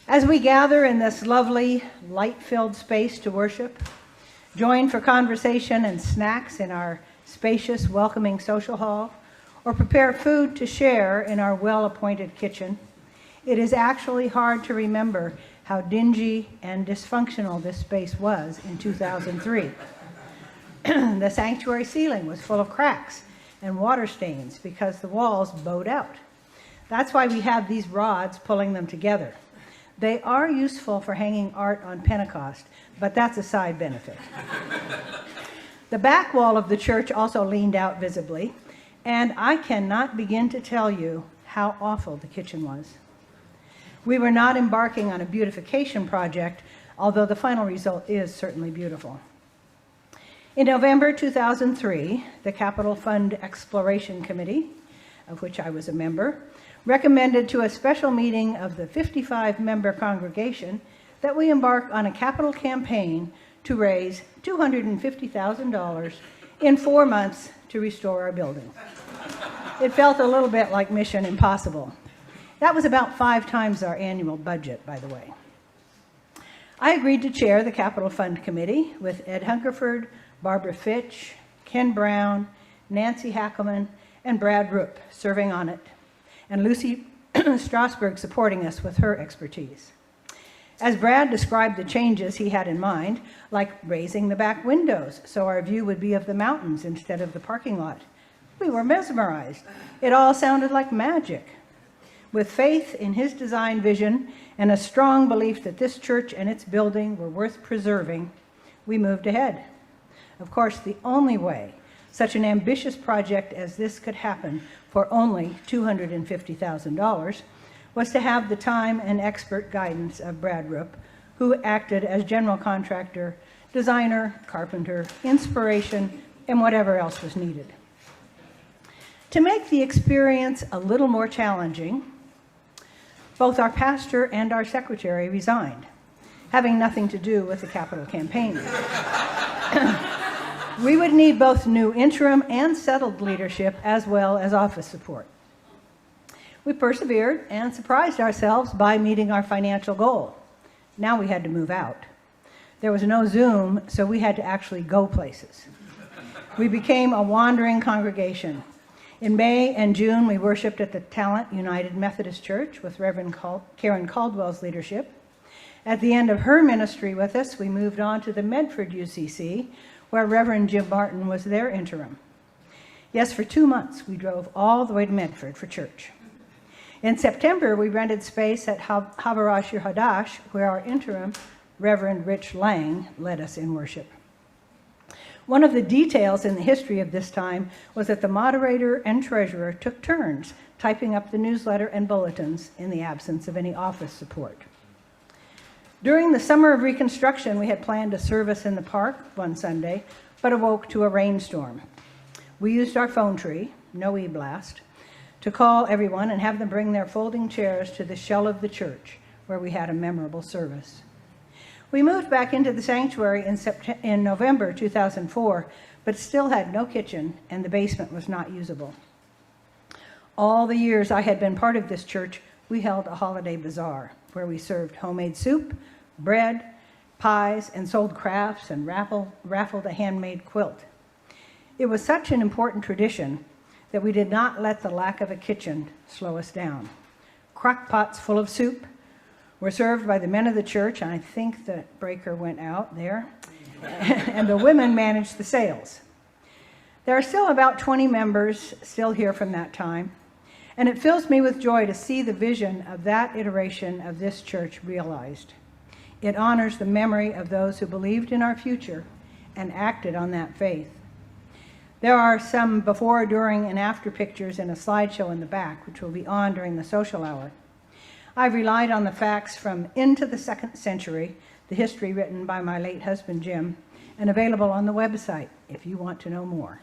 As we gather in this lovely, light-filled space to worship, join for conversation and snacks in our spacious, welcoming social hall, or prepare food to share in our well-appointed kitchen, it is actually hard to remember how dingy and dysfunctional this space was in 2003. The sanctuary ceiling was full of cracks and water stains because the walls bowed out. That's why we have these rods pulling them together. They are useful for hanging art on Pentecost, but that's a side benefit. The back wall of the church also leaned out visibly, and I cannot begin to tell you how awful the kitchen was. We were not embarking on a beautification project, although the final result is certainly beautiful. In November 2003, the Capital Fund Exploration Committee, of which I was a member, recommended to a special meeting of the 55-member congregation that we embark on a capital campaign to raise $250,000 in 4 months to restore our building. It felt a little bit like Mission Impossible. That was about 5 times our annual budget, by the way. I agreed to chair the Capital Fund Committee with Ed Hungerford, Barbara Fitch, Ken Brown, Nancy Hackelman, and Brad Rupp serving on it, and Lucy Strasberg supporting us with her expertise. As Brad described the changes he had in mind, like raising the back windows so our view would be of the mountains instead of the parking lot, we were mesmerized. It all sounded like magic. With faith in his design vision and a strong belief that this church and its building were worth preserving, we moved ahead. Of course, the only way such an ambitious project as this could happen for only $250,000 was to have the time and expert guidance of Brad Rupp, who acted as general contractor, designer, carpenter, inspiration, and whatever else was needed. To make the experience a little more challenging, both our pastor and our secretary resigned, having nothing to do with the capital campaign. We would need both new interim and settled leadership as well as office support. We persevered and surprised ourselves by meeting our financial goal. Now we had to move out. There was no Zoom, so we had to actually go places. We became a wandering congregation. In May and June, we worshiped at the Talent United Methodist Church with Reverend Karen Caldwell's leadership. At the end of her ministry with us, we moved on to the Medford UCC, where Reverend Jim Martin was their interim. Yes, for 2 months, we drove all the way to Medford for church. In September, we rented space at Havarash Hadash, where our interim, Reverend Rich Lang, led us in worship. One of the details in the history of this time was that the moderator and treasurer took turns typing up the newsletter and bulletins in the absence of any office support. During the summer of Reconstruction, we had planned a service in the park one Sunday, but awoke to a rainstorm. We used our phone tree, no e-blast, to call everyone and have them bring their folding chairs to the shell of the church, where we had a memorable service. We moved back into the sanctuary in November 2004, but still had no kitchen, and the basement was not usable. All the years I had been part of this church, we held a holiday bazaar, where we served homemade soup, bread, pies, and sold crafts and raffled a handmade quilt. It was such an important tradition that we did not let the lack of a kitchen slow us down. Crock pots full of soup were served by the men of the church, and I think the breaker went out there, and the women managed the sales. There are still about 20 members still here from that time, and it fills me with joy to see the vision of that iteration of this church realized. It honors the memory of those who believed in our future and acted on that faith. There are some before, during, and after pictures in a slideshow in the back, which will be on during the social hour. I've relied on the facts from Into the Second Century, the history written by my late husband Jim, and available on the website if you want to know more.